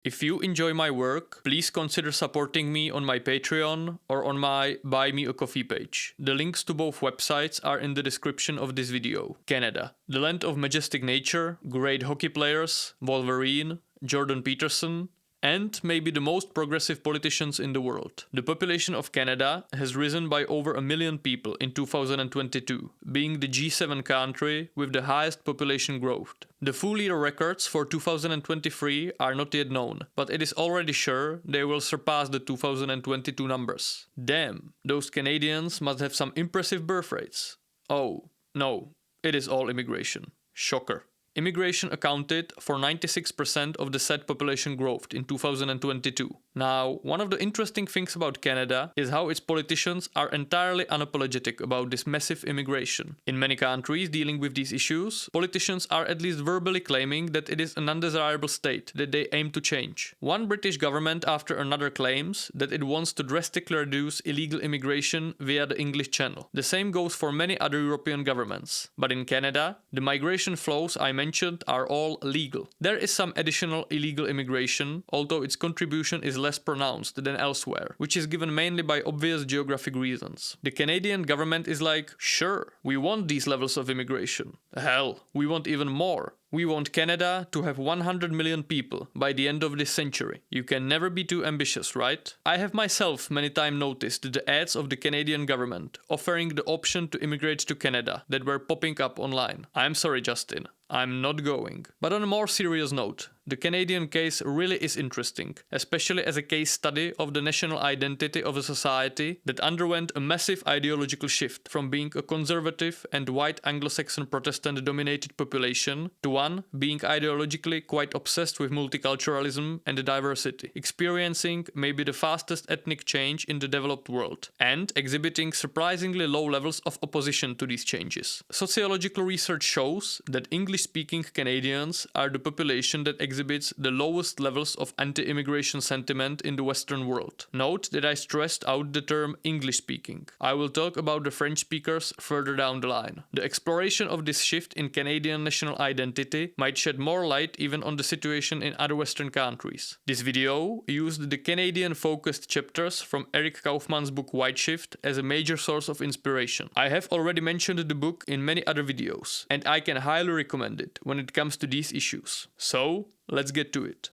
If you enjoy my work, please consider supporting me on my Patreon or on my Buy Me a Coffee page. The links to both websites are in the description of this video. Canada, the land of majestic nature, great hockey players, Wolverine, Jordan Peterson, and maybe the most progressive politicians in the world. The population of Canada has risen by over 1 million people in 2022, being the G7 country with the highest population growth. The full year records for 2023 are not yet known, but it is already sure they will surpass the 2022 numbers. Damn, those Canadians must have some impressive birth rates. Oh, no, it is all immigration. Shocker. Immigration accounted for 96% of the said population growth in 2022. Now, one of the interesting things about Canada is how its politicians are entirely unapologetic about this massive immigration. In many countries dealing with these issues, politicians are at least verbally claiming that it is an undesirable state that they aim to change. One British government after another claims that it wants to drastically reduce illegal immigration via the English Channel. The same goes for many other European governments. But in Canada, the migration flows I mentioned are all legal. There is some additional illegal immigration, although its contribution is less pronounced than elsewhere, which is given mainly by obvious geographic reasons. The Canadian government is like, sure, we want these levels of immigration. Hell, we want even more. We want Canada to have 100 million people by the end of this century. You can never be too ambitious, right? I have myself many times noticed the ads of the Canadian government offering the option to immigrate to Canada that were popping up online. I'm sorry, Justin. I'm not going. But on a more serious note, the Canadian case really is interesting, especially as a case study of the national identity of a society that underwent a massive ideological shift from being a conservative and white Anglo-Saxon Protestant-dominated population to one being ideologically quite obsessed with multiculturalism and diversity, experiencing maybe the fastest ethnic change in the developed world, and exhibiting surprisingly low levels of opposition to these changes. Sociological research shows that English-speaking Canadians are the population that exhibits the lowest levels of anti-immigration sentiment in the Western world. Note that I stressed out the term English-speaking. I will talk about the French speakers further down the line. The exploration of this shift in Canadian national identity might shed more light even on the situation in other Western countries. This video used the Canadian-focused chapters from Eric Kaufmann's book White Shift as a major source of inspiration. I have already mentioned the book in many other videos, and I can highly recommend it when it comes to these issues. So, let's get to it.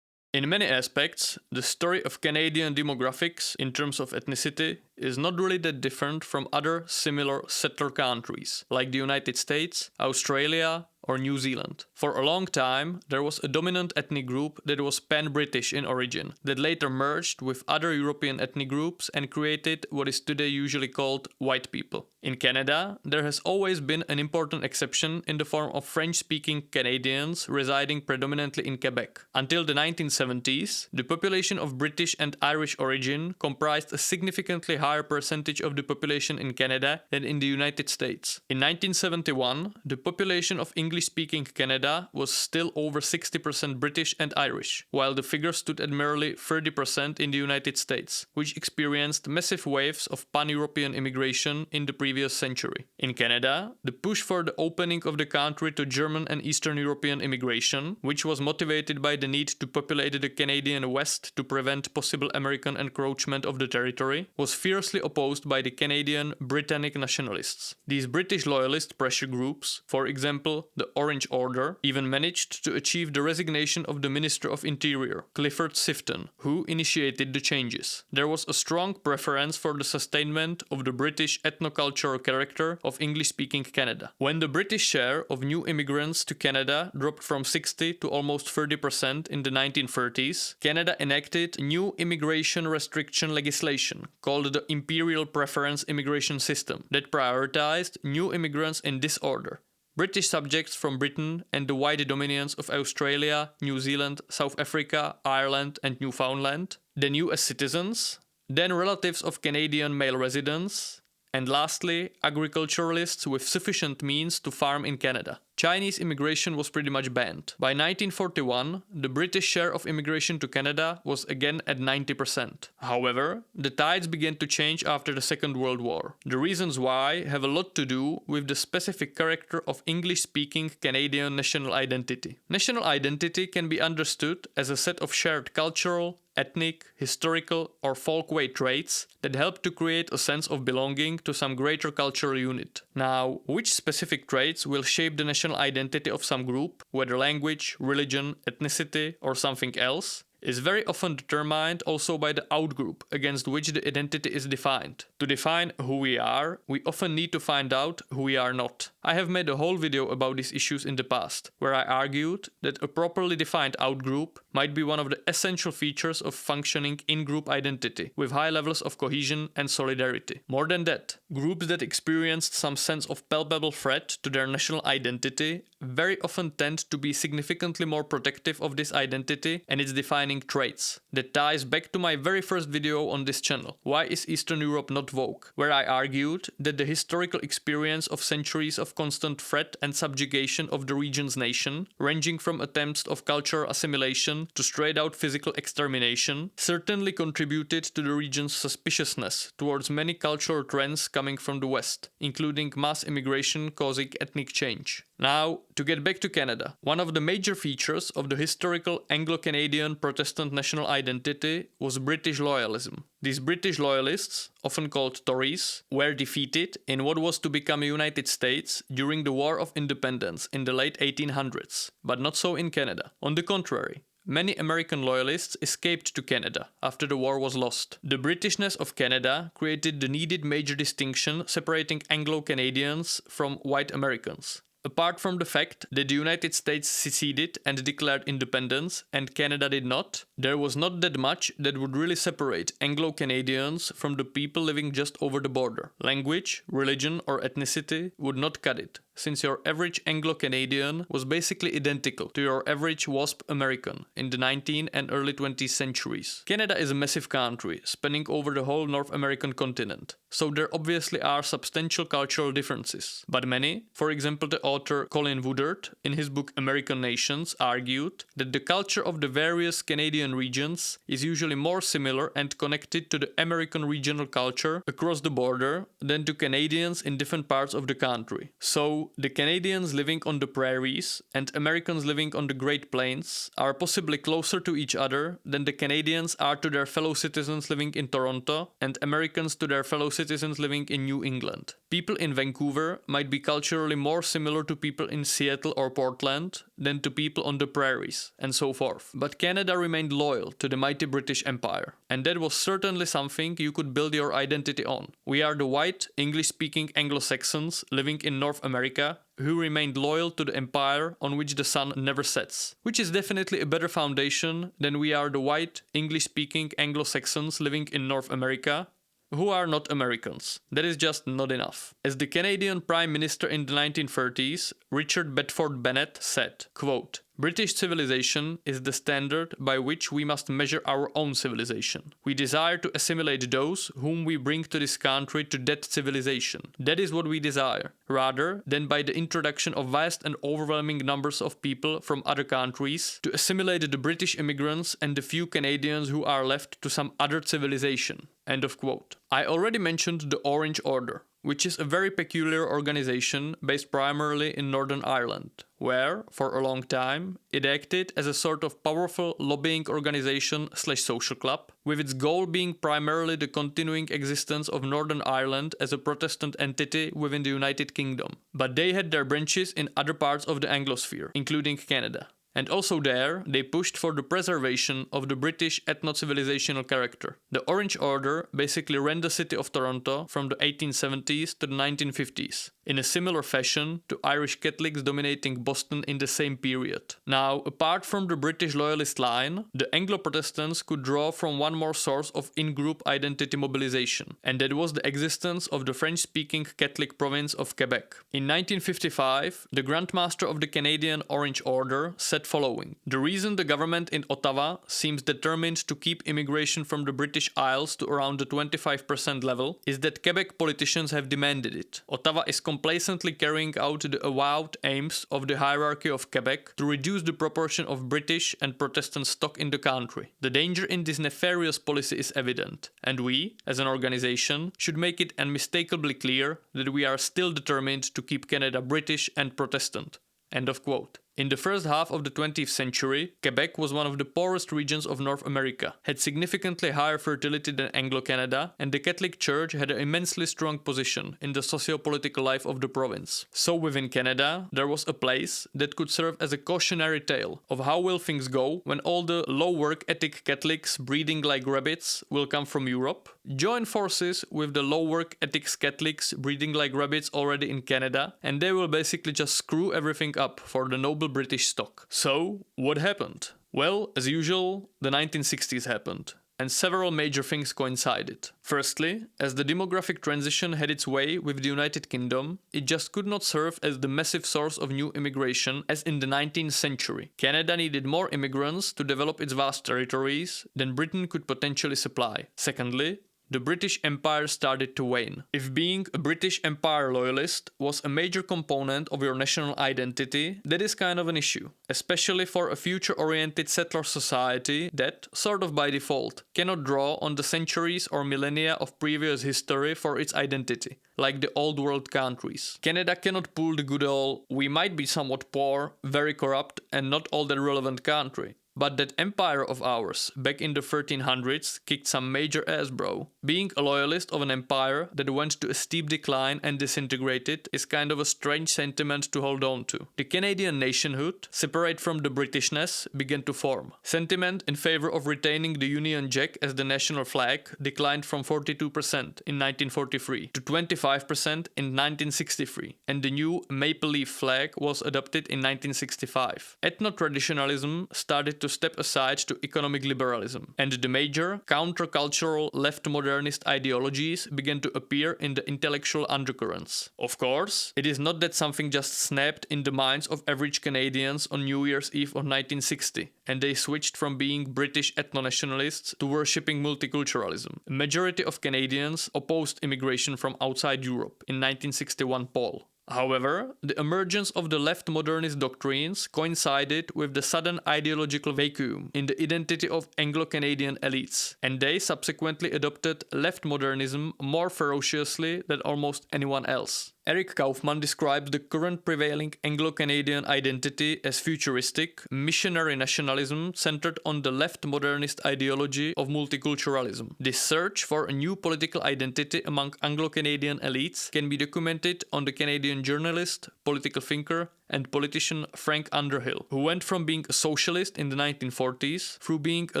In many aspects, the story of Canadian demographics in terms of ethnicity is not really that different from other similar settler countries, like the United States, Australia, or New Zealand. For a long time, there was a dominant ethnic group that was pan-British in origin, that later merged with other European ethnic groups and created what is today usually called white people. In Canada, there has always been an important exception in the form of French-speaking Canadians residing predominantly in Quebec. Until the 1970s, the population of British and Irish origin comprised a significantly higher percentage of the population in Canada than in the United States. In 1971, the population of English-speaking Canada was still over 60% British and Irish, while the figure stood at merely 30% in the United States, which experienced massive waves of pan-European immigration in the previous century. In Canada, the push for the opening of the country to German and Eastern European immigration, which was motivated by the need to populate the Canadian West to prevent possible American encroachment of the territory, was fiercely opposed by the Canadian Britannic nationalists. These British loyalist pressure groups, for example, the Orange Order, even managed to achieve the resignation of the Minister of Interior, Clifford Sifton, who initiated the changes. There was a strong preference for the sustainment of the British ethnocultural character of English-speaking Canada. When the British share of new immigrants to Canada dropped from 60 to almost 30% in the 1930s, Canada enacted new immigration restriction legislation called the Imperial Preference Immigration System that prioritized new immigrants in this order: British subjects from Britain and the wide dominions of Australia, New Zealand, South Africa, Ireland and Newfoundland, then US citizens, then relatives of Canadian male residents, and lastly, agriculturalists with sufficient means to farm in Canada. Chinese immigration was pretty much banned. By 1941, the British share of immigration to Canada was again at 90%. However, the tides began to change after the Second World War. The reasons why have a lot to do with the specific character of English-speaking Canadian national identity. National identity can be understood as a set of shared cultural, ethnic, historical, or folkway traits that help to create a sense of belonging to some greater cultural unit. Now, which specific traits will shape the national identity of some group, whether language, religion, ethnicity, or something else, is very often determined also by the outgroup against which the identity is defined. To define who we are, we often need to find out who we are not. I have made a whole video about these issues in the past, where I argued that a properly defined outgroup might be one of the essential features of functioning in-group identity, with high levels of cohesion and solidarity. More than that, groups that experienced some sense of palpable threat to their national identity very often tend to be significantly more protective of this identity and its defining traits. That ties back to my very first video on this channel, Why is Eastern Europe Not Woke?, where I argued that the historical experience of centuries of constant threat and subjugation of the region's nation, ranging from attempts of cultural assimilation to straight-out physical extermination, certainly contributed to the region's suspiciousness towards many cultural trends coming from the West, including mass immigration causing ethnic change. Now, to get back to Canada, one of the major features of the historical Anglo-Canadian Protestant national identity was British loyalism. These British loyalists, often called Tories, were defeated in what was to become a United States during the War of Independence in the late 1800s, but not so in Canada. On the contrary, many American loyalists escaped to Canada after the war was lost. The Britishness of Canada created the needed major distinction separating Anglo-Canadians from white Americans. Apart from the fact that the United States seceded and declared independence and Canada did not, there was not that much that would really separate Anglo-Canadians from the people living just over the border. Language, religion, or ethnicity would not cut it, since your average Anglo-Canadian was basically identical to your average WASP American in the 19th and early 20th centuries. Canada is a massive country, spanning over the whole North American continent, so there obviously are substantial cultural differences. But many, for example the author Colin Woodard, in his book American Nations, argued that the culture of the various Canadian regions is usually more similar and connected to the American regional culture across the border than to Canadians in different parts of the country. So, the Canadians living on the prairies and Americans living on the Great Plains are possibly closer to each other than the Canadians are to their fellow citizens living in Toronto and Americans to their fellow citizens living in New England. People in Vancouver might be culturally more similar to people in Seattle or Portland than to people on the prairies, and so forth. But Canada remained loyal to the mighty British Empire, and that was certainly something you could build your identity on. We are the white, English-speaking Anglo-Saxons living in North America who remained loyal to the empire on which the sun never sets, which is definitely a better foundation than we are the white, English-speaking Anglo-Saxons living in North America who are not Americans. That is just not enough. As the Canadian Prime Minister in the 1930s, Richard Bedford Bennett, said, quote, "British civilization is the standard by which we must measure our own civilization. We desire to assimilate those whom we bring to this country to that civilization. That is what we desire, rather than by the introduction of vast and overwhelming numbers of people from other countries to assimilate the British immigrants and the few Canadians who are left to some other civilization." End of quote. I already mentioned the Orange Order, which is a very peculiar organization based primarily in Northern Ireland, where, for a long time, it acted as a sort of powerful lobbying organization/social club, with its goal being primarily the continuing existence of Northern Ireland as a Protestant entity within the United Kingdom. But they had their branches in other parts of the Anglosphere, including Canada. And also there, they pushed for the preservation of the British ethno-civilizational character. The Orange Order basically ran the city of Toronto from the 1870s to the 1950s, in a similar fashion to Irish Catholics dominating Boston in the same period. Now, apart from the British loyalist line, the Anglo-Protestants could draw from one more source of in-group identity mobilization, and that was the existence of the French-speaking Catholic province of Quebec. In 1955, the Grand Master of the Canadian Orange Order set following. The reason the government in Ottawa seems determined to keep immigration from the British Isles to around the 25% level is that Quebec politicians have demanded it. Ottawa is complacently carrying out the avowed aims of the hierarchy of Quebec to reduce the proportion of British and Protestant stock in the country. The danger in this nefarious policy is evident, and we, as an organization, should make it unmistakably clear that we are still determined to keep Canada British and Protestant. End of quote. In the first half of the 20th century, Quebec was one of the poorest regions of North America, had significantly higher fertility than Anglo-Canada, and the Catholic Church had an immensely strong position in the socio-political life of the province. So within Canada, there was a place that could serve as a cautionary tale of how will things go when all the low-work ethic Catholics breeding like rabbits will come from Europe, join forces with the low-work ethics Catholics breeding like rabbits already in Canada, and they will basically just screw everything up for the noble British stock. So, what happened? Well, as usual, the 1960s happened, and several major things coincided. Firstly, as the demographic transition had its way with the United Kingdom, it just could not serve as the massive source of new immigration as in the 19th century. Canada needed more immigrants to develop its vast territories than Britain could potentially supply. Secondly, the British Empire started to wane. If being a British Empire loyalist was a major component of your national identity, that is kind of an issue, especially for a future-oriented settler society that, sort of by default, cannot draw on the centuries or millennia of previous history for its identity, like the old world countries. Canada cannot pull the good old, we might be somewhat poor, very corrupt, and not all that relevant country. But that empire of ours, back in the 1300s, kicked some major ass, bro. Being a loyalist of an empire that went to a steep decline and disintegrated is kind of a strange sentiment to hold on to. The Canadian nationhood, separate from the Britishness, began to form. Sentiment in favor of retaining the Union Jack as the national flag declined from 42% in 1943 to 25% in 1963, and the new maple leaf flag was adopted in 1965. Ethno-traditionalism started to step aside to economic liberalism, and the major countercultural left-modernist ideologies began to appear in the intellectual undercurrents. Of course, it is not that something just snapped in the minds of average Canadians on New Year's Eve of 1960, and they switched from being British ethno-nationalists to worshipping multiculturalism. A majority of Canadians opposed immigration from outside Europe in 1961 poll. However, the emergence of the left modernist doctrines coincided with the sudden ideological vacuum in the identity of Anglo-Canadian elites, and they subsequently adopted left modernism more ferociously than almost anyone else. Eric Kaufman describes the current prevailing Anglo-Canadian identity as futuristic, missionary nationalism centered on the left modernist ideology of multiculturalism. This search for a new political identity among Anglo-Canadian elites can be documented on the Canadian journalist, political thinker, and politician Frank Underhill, who went from being a socialist in the 1940s through being a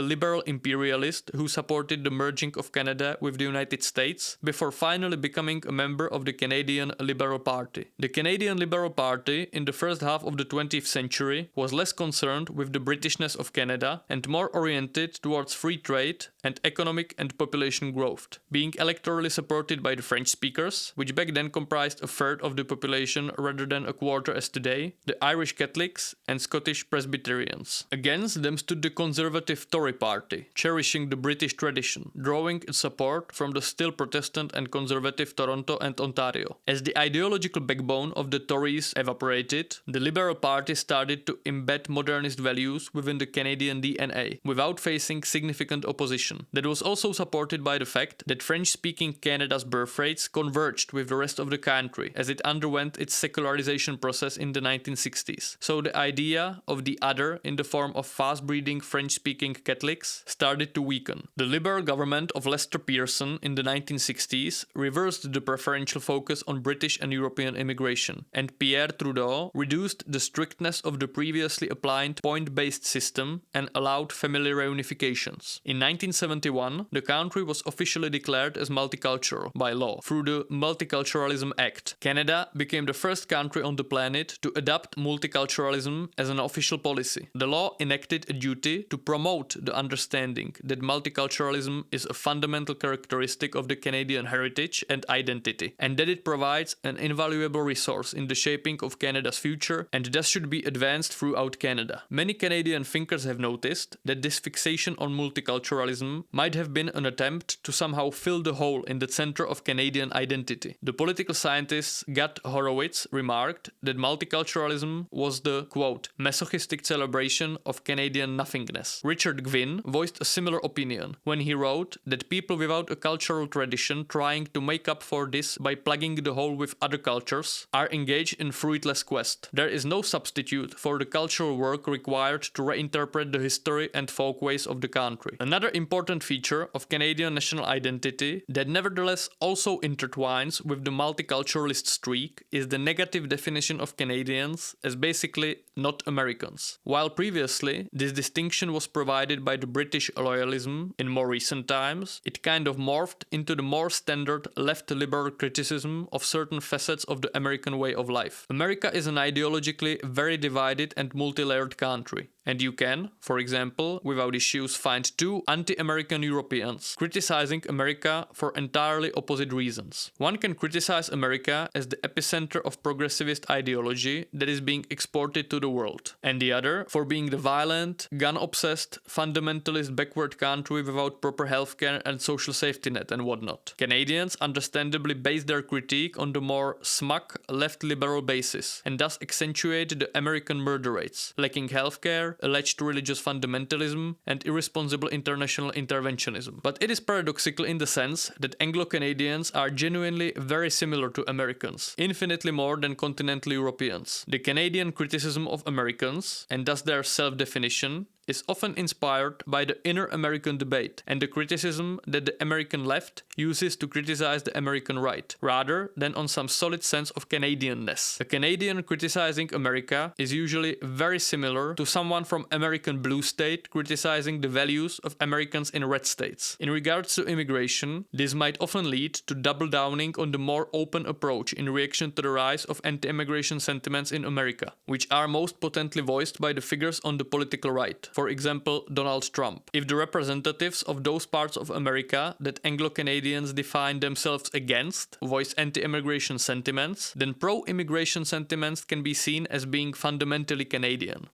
liberal imperialist who supported the merging of Canada with the United States before finally becoming a member of the Canadian Liberal Party. The Canadian Liberal Party in the first half of the 20th century was less concerned with the Britishness of Canada and more oriented towards free trade and economic and population growth, being electorally supported by the French speakers, which back then comprised a third of the population rather than a quarter as today, the Irish Catholics and Scottish Presbyterians. Against them stood the conservative Tory party, cherishing the British tradition, drawing its support from the still Protestant and conservative Toronto and Ontario. As the ideological backbone of the Tories evaporated, the Liberal Party started to embed modernist values within the Canadian DNA, without facing significant opposition. That was also supported by the fact that French-speaking Canada's birth rates converged with the rest of the country, as it underwent its secularization process in the 1960s. So the idea of the other in the form of fast-breeding French-speaking Catholics started to weaken. The Liberal government of Lester Pearson in the 1960s reversed the preferential focus on British and European immigration, and Pierre Trudeau reduced the strictness of the previously applied point-based system and allowed family reunifications. In 1971, the country was officially declared as multicultural by law through the Multiculturalism Act. Canada became the first country on the planet to adopt multiculturalism as an official policy. The law enacted a duty to promote the understanding that multiculturalism is a fundamental characteristic of the Canadian heritage and identity, and that it provides an invaluable resource in the shaping of Canada's future and thus should be advanced throughout Canada. Many Canadian thinkers have noticed that this fixation on multiculturalism might have been an attempt to somehow fill the hole in the center of Canadian identity. The political scientist Gad Horowitz remarked that multiculturalism was the, quote, masochistic celebration of Canadian nothingness. Richard Gwynne voiced a similar opinion when he wrote that people without a cultural tradition trying to make up for this by plugging the hole with other cultures are engaged in fruitless quest. There is no substitute for the cultural work required to reinterpret the history and folkways of the country. Another important feature of Canadian national identity that nevertheless also intertwines with the multiculturalist streak is the negative definition of Canadians as basically not Americans. While previously this distinction was provided by the British loyalism, in more recent times it kind of morphed into the more standard left liberal criticism of certain facets of the American way of life. America is an ideologically very divided and multi-layered country. And you can, for example, without issues find two anti-American Europeans criticizing America for entirely opposite reasons. One can criticize America as the epicenter of progressivist ideology that is being exported to the world, and the other for being the violent, gun-obsessed, fundamentalist backward country without proper healthcare and social safety net and whatnot. Canadians understandably base their critique on the more smug left liberal basis, and thus accentuate the American murder rates, lacking healthcare, alleged religious fundamentalism, and irresponsible international interventionism. But it is paradoxical in the sense that Anglo-Canadians are genuinely very similar to Americans, infinitely more than continental Europeans. The Canadian criticism of Americans, and thus their self-definition, is often inspired by the inner American debate and the criticism that the American left uses to criticize the American right, rather than on some solid sense of Canadianness. A Canadian criticizing America is usually very similar to someone from American blue state criticizing the values of Americans in red states. In regards to immigration, this might often lead to double downing on the more open approach in reaction to the rise of anti-immigration sentiments in America, which are most potently voiced by the figures on the political right. For example, Donald Trump. If the representatives of those parts of America that Anglo-Canadians define themselves against voice anti-immigration sentiments, then pro-immigration sentiments can be seen as being fundamentally Canadian.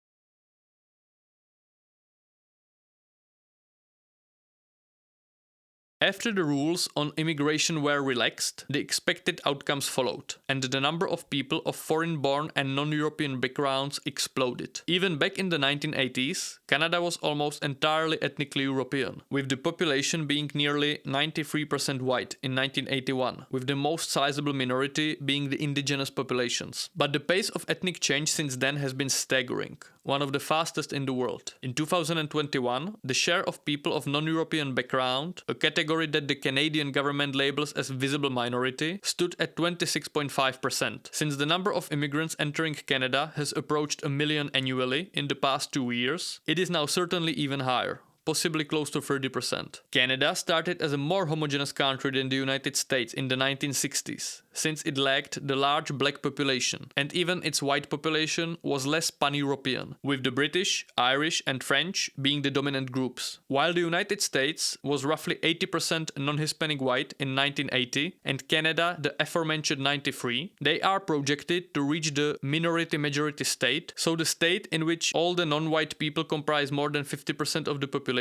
After the rules on immigration were relaxed, the expected outcomes followed, and the number of people of foreign-born and non-European backgrounds exploded. Even back in the 1980s, Canada was almost entirely ethnically European, with the population being nearly 93% white in 1981, with the most sizable minority being the indigenous populations. But the pace of ethnic change since then has been staggering, one of the fastest in the world. In 2021, the share of people of non-European background, a category that the Canadian government labels as visible minority, stood at 26.5%. Since the number of immigrants entering Canada has approached 1 million annually in the past 2 years, it is now certainly even higher, possibly close to 30%. Canada started as a more homogeneous country than the United States in the 1960s, since it lacked the large black population, and even its white population was less pan-European, with the British, Irish and French being the dominant groups. While the United States was roughly 80% non-Hispanic white in 1980 and Canada the aforementioned 93, they are projected to reach the minority-majority state, so the state in which all the non-white people comprise more than 50% of the population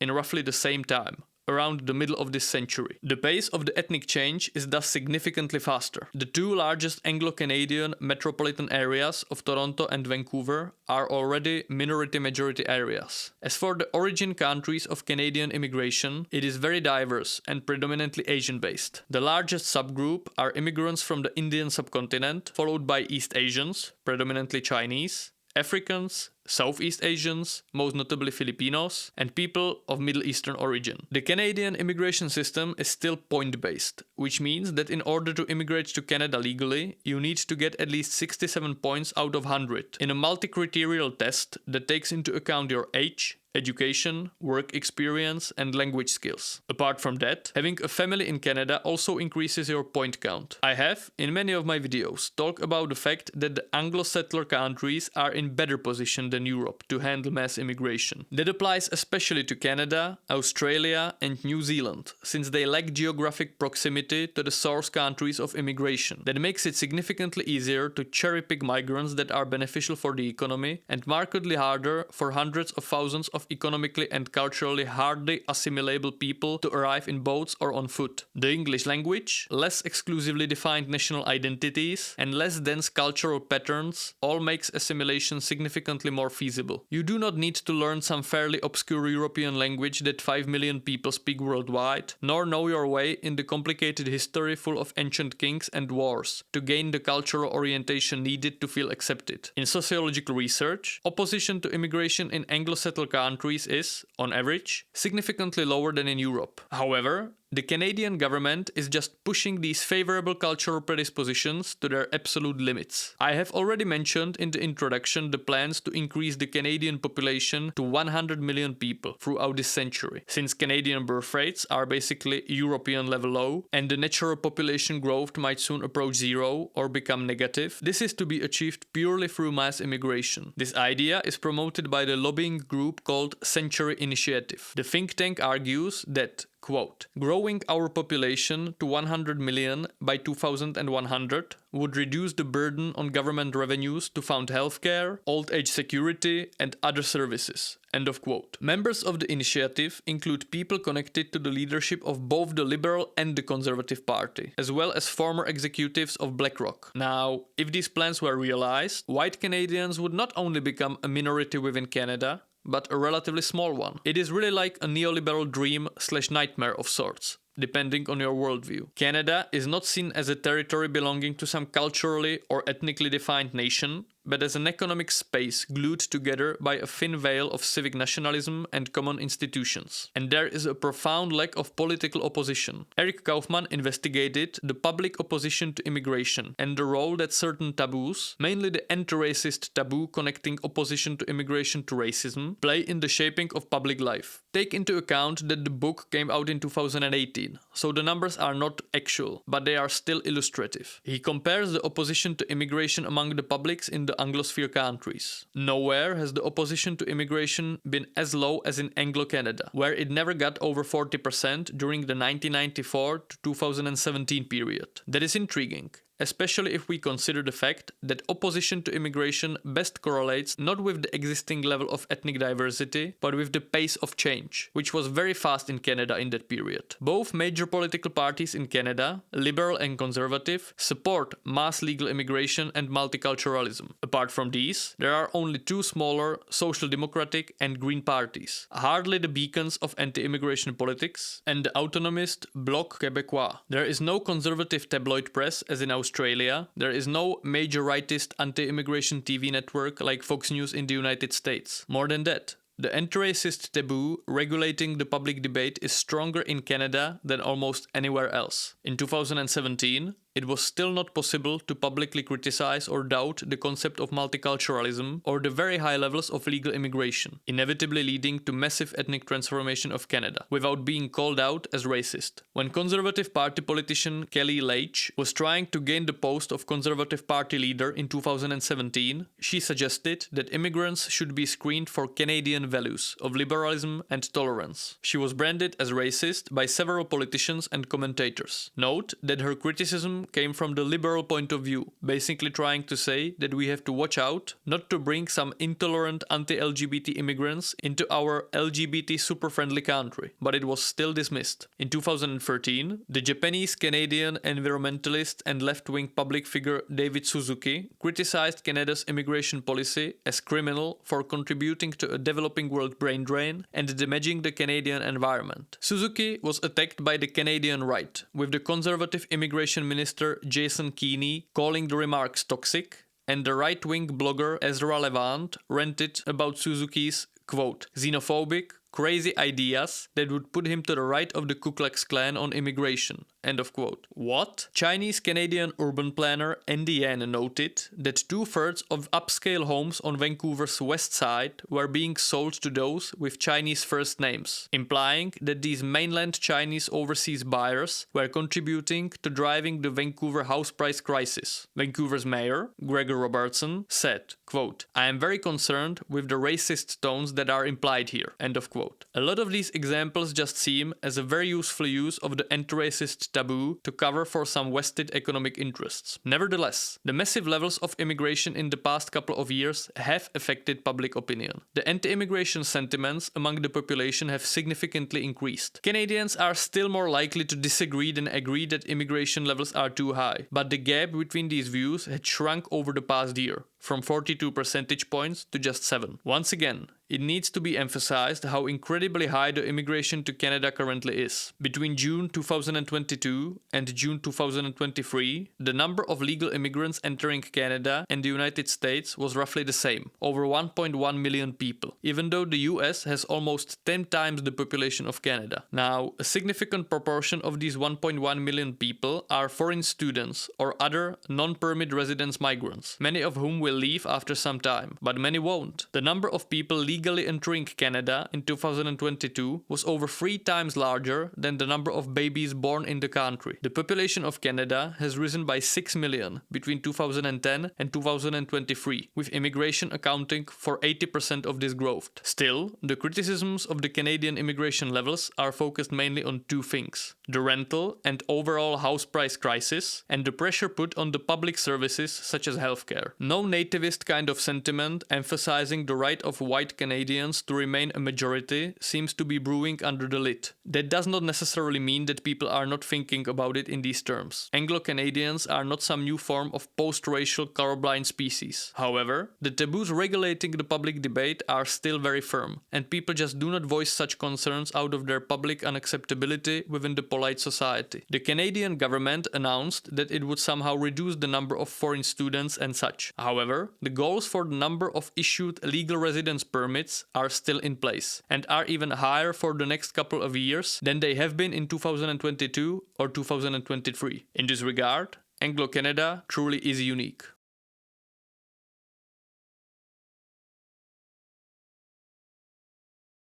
in roughly the same time, around the middle of this century. The pace of the ethnic change is thus significantly faster. The two largest Anglo-Canadian metropolitan areas of Toronto and Vancouver are already minority-majority areas. As for the origin countries of Canadian immigration, it is very diverse and predominantly Asian-based. The largest subgroup are immigrants from the Indian subcontinent, followed by East Asians, predominantly Chinese, Africans, Southeast Asians, most notably Filipinos, and people of Middle Eastern origin. The Canadian immigration system is still point-based, which means that in order to immigrate to Canada legally, you need to get at least 67 points out of 100 in a multi-criterial test that takes into account your age, education, work experience, and language skills. Apart from that, having a family in Canada also increases your point count. I have, in many of my videos, talked about the fact that the Anglo-settler countries are in better position than Europe to handle mass immigration. That applies especially to Canada, Australia, and New Zealand, since they lack geographic proximity to the source countries of immigration. That makes it significantly easier to cherry-pick migrants that are beneficial for the economy, and markedly harder for hundreds of thousands of economically and culturally hardly assimilable people to arrive in boats or on foot. The English language, less exclusively defined national identities, and less dense cultural patterns all makes assimilation significantly more feasible. You do not need to learn some fairly obscure European language that 5 million people speak worldwide, nor know your way in the complicated history full of ancient kings and wars to gain the cultural orientation needed to feel accepted. In sociological research, opposition to immigration in Anglo-settled countries is, on average, significantly lower than in Europe. However, the Canadian government is just pushing these favorable cultural predispositions to their absolute limits. I have already mentioned in the introduction the plans to increase the Canadian population to 100 million people throughout this century, since Canadian birth rates are basically European level low and the natural population growth might soon approach zero or become negative. This is to be achieved purely through mass immigration. This idea is promoted by the lobbying group called Century Initiative. The think tank argues that, quote, growing our population to 100 million by 2100 would reduce the burden on government revenues to fund healthcare, old age security, and other services. End of quote. Members of the initiative include people connected to the leadership of both the Liberal and the Conservative Party, as well as former executives of BlackRock. Now, if these plans were realized, white Canadians would not only become a minority within Canada, but a relatively small one. It is really like a neoliberal dream/nightmare of sorts, depending on your worldview. Canada is not seen as a territory belonging to some culturally or ethnically defined nation, but as an economic space glued together by a thin veil of civic nationalism and common institutions. And there is a profound lack of political opposition. Eric Kaufman investigated the public opposition to immigration and the role that certain taboos, mainly the anti-racist taboo connecting opposition to immigration to racism, play in the shaping of public life. Take into account that the book came out in 2018, so the numbers are not actual, but they are still illustrative. He compares the opposition to immigration among the publics in the Anglosphere countries. Nowhere has the opposition to immigration been as low as in Anglo-Canada, where it never got over 40% during the 1994 to 2017 period. That is intriguing, especially if we consider the fact that opposition to immigration best correlates not with the existing level of ethnic diversity, but with the pace of change, which was very fast in Canada in that period. Both major political parties in Canada, Liberal and Conservative, support mass legal immigration and multiculturalism. Apart from these, there are only two smaller Social Democratic and Green parties, hardly the beacons of anti-immigration politics, and the autonomist Bloc Québécois. There is no conservative tabloid press as in Australia. There is no major rightist anti-immigration TV network like Fox News in the United States. More than that, the anti-racist taboo regulating the public debate is stronger in Canada than almost anywhere else. In 2017, it was still not possible to publicly criticize or doubt the concept of multiculturalism or the very high levels of legal immigration, inevitably leading to massive ethnic transformation of Canada, without being called out as racist. When Conservative Party politician Kelly Leitch was trying to gain the post of Conservative Party leader in 2017, she suggested that immigrants should be screened for Canadian values of liberalism and tolerance. She was branded as racist by several politicians and commentators. Note that her criticism came from the liberal point of view, basically trying to say that we have to watch out not to bring some intolerant anti-LGBT immigrants into our LGBT super-friendly country, but it was still dismissed. In 2013, the Japanese-Canadian environmentalist and left-wing public figure David Suzuki criticized Canada's immigration policy as criminal for contributing to a developing world brain drain and damaging the Canadian environment. Suzuki was attacked by the Canadian right, with the conservative immigration minister Jason Kenney calling the remarks toxic, and the right-wing blogger Ezra Levant ranted about Suzuki's, quote, xenophobic, crazy ideas that would put him to the right of the Ku Klux Klan on immigration, End of quote. What? Chinese-Canadian urban planner Andy Yan noted that 2/3 of upscale homes on Vancouver's west side were being sold to those with Chinese first names, implying that these mainland Chinese overseas buyers were contributing to driving the Vancouver house price crisis. Vancouver's mayor, Gregor Robertson, said, quote, "I am very concerned with the racist tones that are implied here." End of quote. A lot of these examples just seem as a very useful use of the anti-racist taboo to cover for some vested economic interests. Nevertheless, the massive levels of immigration in the past couple of years have affected public opinion. The anti-immigration sentiments among the population have significantly increased. Canadians are still more likely to disagree than agree that immigration levels are too high, but the gap between these views had shrunk over the past year, from 42 percentage points to just 7. Once again, it needs to be emphasized how incredibly high the immigration to Canada currently is. Between June 2022 and June 2023, the number of legal immigrants entering Canada and the United States was roughly the same, over 1.1 million people, even though the US has almost 10 times the population of Canada. Now, a significant proportion of these 1.1 million people are foreign students or other non-permit residence migrants, many of whom will leave after some time, but many won't. The number of people legally entering Canada in 2022 was over 3 times larger than the number of babies born in the country. The population of Canada has risen by 6 million between 2010 and 2023, with immigration accounting for 80% of this growth. Still, the criticisms of the Canadian immigration levels are focused mainly on 2 things: the rental and overall house price crisis, and the pressure put on the public services such as healthcare. No nativist kind of sentiment emphasizing the right of white Canadians to remain a majority seems to be brewing under the lid. That does not necessarily mean that people are not thinking about it in these terms. Anglo-Canadians are not some new form of post-racial colorblind species. However, the taboos regulating the public debate are still very firm, and people just do not voice such concerns out of their public unacceptability within the polite society. The Canadian government announced that it would somehow reduce the number of foreign students and such. However, the goals for the number of issued legal residence permits are still in place, and are even higher for the next couple of years than they have been in 2022 or 2023. In this regard, Anglo-Canada truly is unique.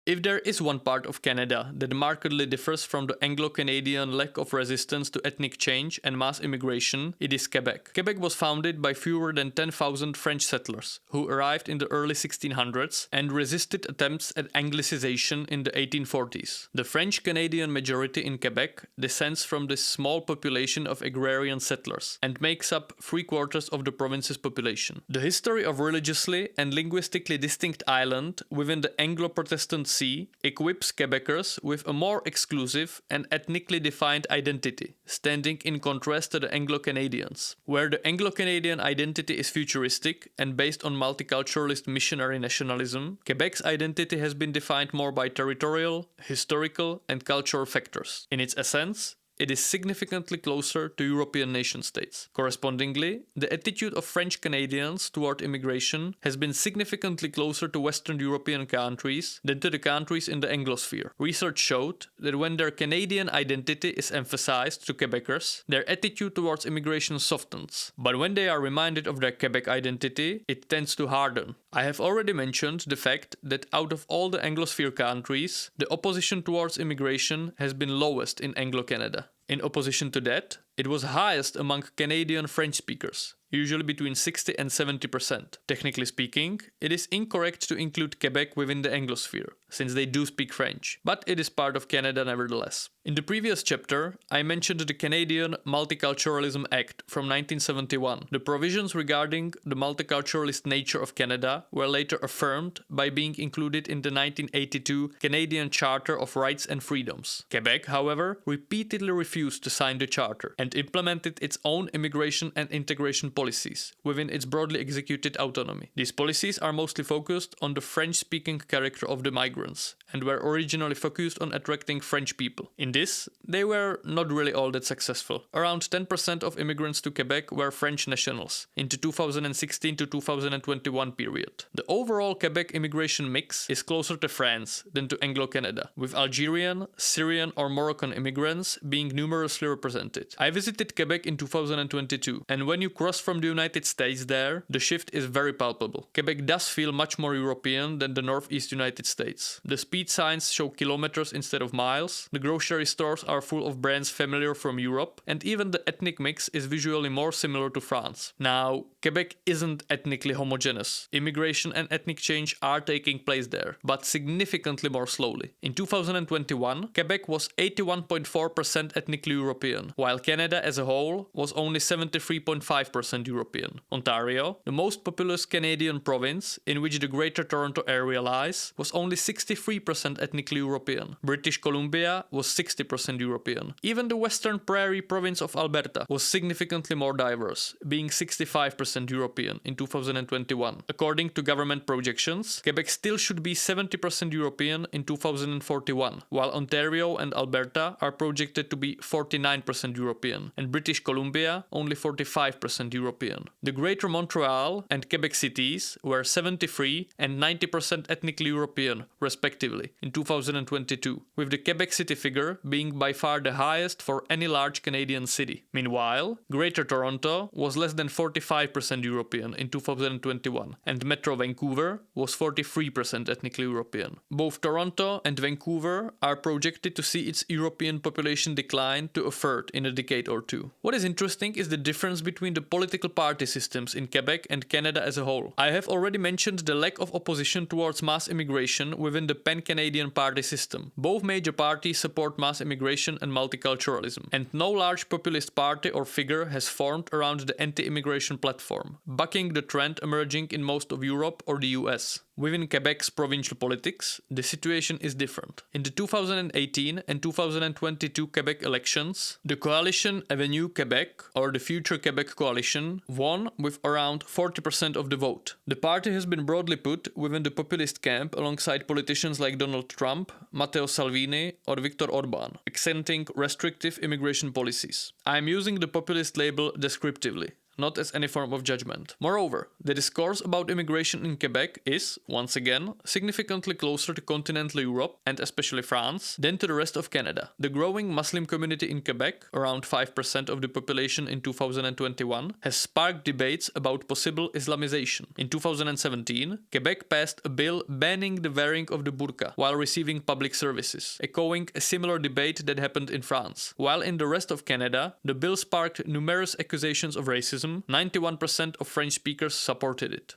If there is one part of Canada that markedly differs from the Anglo-Canadian lack of resistance to ethnic change and mass immigration, it is Quebec. Quebec was founded by fewer than 10,000 French settlers who arrived in the early 1600s and resisted attempts at Anglicization in the 1840s. The French-Canadian majority in Quebec descends from this small population of agrarian settlers and makes up 3/4 of the province's population. The history of religiously and linguistically distinct island within the Anglo-Protestant Sea equips Quebecers with a more exclusive and ethnically defined identity, standing in contrast to the Anglo-Canadians. Where the Anglo-Canadian identity is futuristic and based on multiculturalist missionary nationalism, Quebec's identity has been defined more by territorial, historical, and cultural factors. In its essence, it is significantly closer to European nation-states. Correspondingly, the attitude of French Canadians toward immigration has been significantly closer to Western European countries than to the countries in the Anglosphere. Research showed that when their Canadian identity is emphasized to Quebecers, their attitude towards immigration softens. But when they are reminded of their Quebec identity, it tends to harden. I have already mentioned the fact that out of all the Anglosphere countries, the opposition towards immigration has been lowest in Anglo-Canada. In opposition to that, it was highest among Canadian French speakers, usually between 60 and 70%. Technically speaking, it is incorrect to include Quebec within the Anglosphere, since they do speak French, but it is part of Canada nevertheless. In the previous chapter, I mentioned the Canadian Multiculturalism Act from 1971. The provisions regarding the multiculturalist nature of Canada were later affirmed by being included in the 1982 Canadian Charter of Rights and Freedoms. Quebec, however, repeatedly refused to sign the charter and implemented its own immigration and integration policies within its broadly executed autonomy. These policies are mostly focused on the French-speaking character of the migrants and were originally focused on attracting French people. In this, they were not really all that successful. Around 10% of immigrants to Quebec were French nationals in the 2016 to 2021 period. The overall Quebec immigration mix is closer to France than to Anglo-Canada, with Algerian, Syrian or Moroccan immigrants being numerously represented. I visited Quebec in 2022, and when you cross from the United States there, the shift is very palpable. Quebec does feel much more European than the Northeast United States. The speed signs show kilometers instead of miles, the grocery stores are full of brands familiar from Europe, and even the ethnic mix is visually more similar to France. Now, Quebec isn't ethnically homogeneous. Immigration and ethnic change are taking place there, but significantly more slowly. In 2021, Quebec was 81.4% ethnically European, while Canada as a whole was only 73.5% European. Ontario, the most populous Canadian province, in which the Greater Toronto Area lies, was only 63% ethnically European. British Columbia was 60% European. Even the Western Prairie province of Alberta was significantly more diverse, being 65% European in 2021. According to government projections, Quebec still should be 70% European in 2041, while Ontario and Alberta are projected to be 49% European, and British Columbia only 45% European. The Greater Montreal and Quebec cities were 73 and 90% ethnically European, respectively, in 2022, with the Quebec City figure being by far the highest for any large Canadian city. Meanwhile, Greater Toronto was less than 45% European in 2021, and Metro Vancouver was 43% ethnically European. Both Toronto and Vancouver are projected to see its European population decline to a third in a decade or two. What is interesting is the difference between the political party systems in Quebec and Canada as a whole. I have already mentioned the lack of opposition towards mass immigration within the pan-Canadian party system. Both major parties support mass immigration and multiculturalism, and no large populist party or figure has formed around the anti-immigration platform, bucking the trend emerging in most of Europe or the US. Within Quebec's provincial politics, the situation is different. In the 2018 and 2022 Quebec elections, the coalition Avenue Quebec, or the Future Quebec Coalition, won with around 40% of the vote. The party has been broadly put within the populist camp alongside politicians like Donald Trump, Matteo Salvini, or Viktor Orbán, accenting restrictive immigration policies. I am using the populist label descriptively, not as any form of judgment. Moreover, the discourse about immigration in Quebec is, once again, significantly closer to continental Europe, and especially France, than to the rest of Canada. The growing Muslim community in Quebec, around 5% of the population in 2021, has sparked debates about possible Islamization. In 2017, Quebec passed a bill banning the wearing of the burqa while receiving public services, echoing a similar debate that happened in France. While in the rest of Canada, the bill sparked numerous accusations of racism, 91% of French speakers supported it.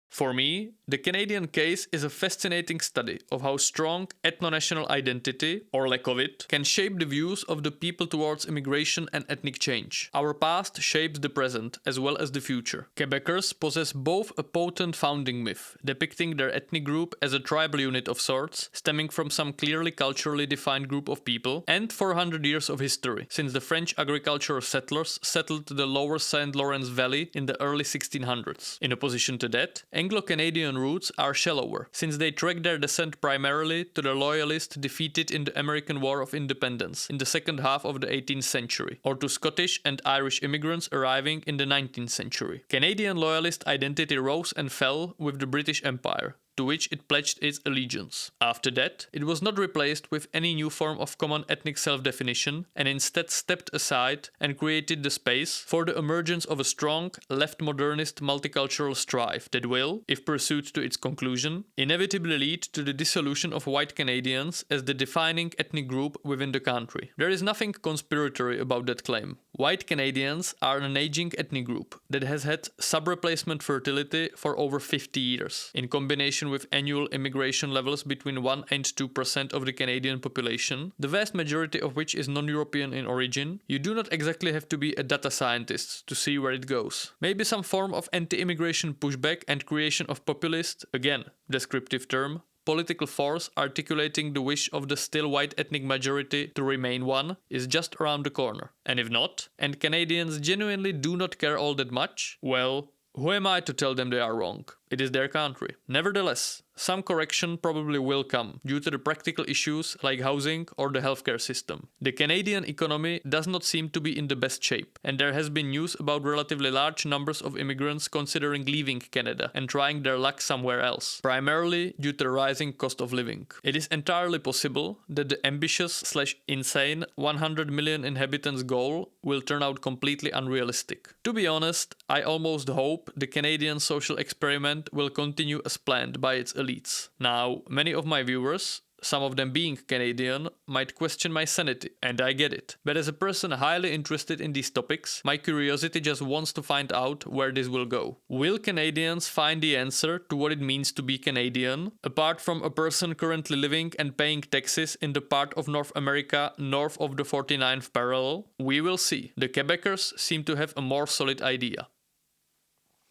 For me, the Canadian case is a fascinating study of how strong ethno-national identity, or lack of it, can shape the views of the people towards immigration and ethnic change. Our past shapes the present as well as the future. Quebecers possess both a potent founding myth, depicting their ethnic group as a tribal unit of sorts, stemming from some clearly culturally defined group of people, and 400 years of history, since the French agricultural settlers settled the lower St. Lawrence Valley in the early 1600s. In opposition to that, Anglo-Canadian roots are shallower, since they track their descent primarily to the loyalists defeated in the American War of Independence in the second half of the 18th century, or to Scottish and Irish immigrants arriving in the 19th century. Canadian loyalist identity rose and fell with the British Empire, to which it pledged its allegiance. After that, it was not replaced with any new form of common ethnic self-definition, and instead stepped aside and created the space for the emergence of a strong, left-modernist multicultural strife that will, if pursued to its conclusion, inevitably lead to the dissolution of white Canadians as the defining ethnic group within the country. There is nothing conspiratory about that claim. White Canadians are an aging ethnic group that has had sub-replacement fertility for over 50 years, in combination with annual immigration levels between 1 and 2% of the Canadian population, the vast majority of which is non-European in origin. You do not exactly have to be a data scientist to see where it goes. Maybe some form of anti-immigration pushback and creation of populist, again, descriptive term, political force articulating the wish of the still white ethnic majority to remain one is just around the corner. And if not, and Canadians genuinely do not care all that much, well, who am I to tell them they are wrong? It is their country. Nevertheless, some correction probably will come due to the practical issues like housing or the healthcare system. The Canadian economy does not seem to be in the best shape, and there has been news about relatively large numbers of immigrants considering leaving Canada and trying their luck somewhere else, primarily due to the rising cost of living. It is entirely possible that the ambitious/insane 100 million inhabitants goal will turn out completely unrealistic. To be honest, I almost hope the Canadian social experiment will continue as planned by its elites. Now, many of my viewers, some of them being Canadian, might question my sanity, and I get it. But as a person highly interested in these topics, my curiosity just wants to find out where this will go. Will Canadians find the answer to what it means to be Canadian, apart from a person currently living and paying taxes in the part of North America north of the 49th parallel? We will see. The Quebecers seem to have a more solid idea.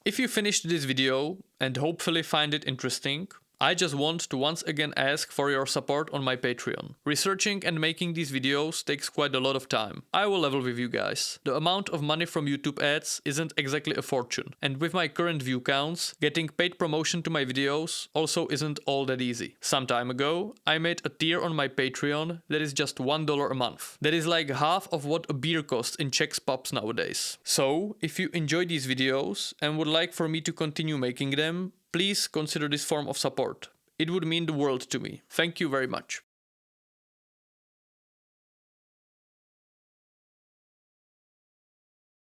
If you finished this video and hopefully find it interesting, I just want to once again ask for your support on my Patreon. Researching and making these videos takes quite a lot of time. I will level with you guys. The amount of money from YouTube ads isn't exactly a fortune, and with my current view counts, getting paid promotion to my videos also isn't all that easy. Some time ago, I made a tier on my Patreon that is just $1 a month. That is like half of what a beer costs in Czech pubs nowadays. So, if you enjoy these videos and would like for me to continue making them, please consider this form of support. It would mean the world to me. Thank you very much.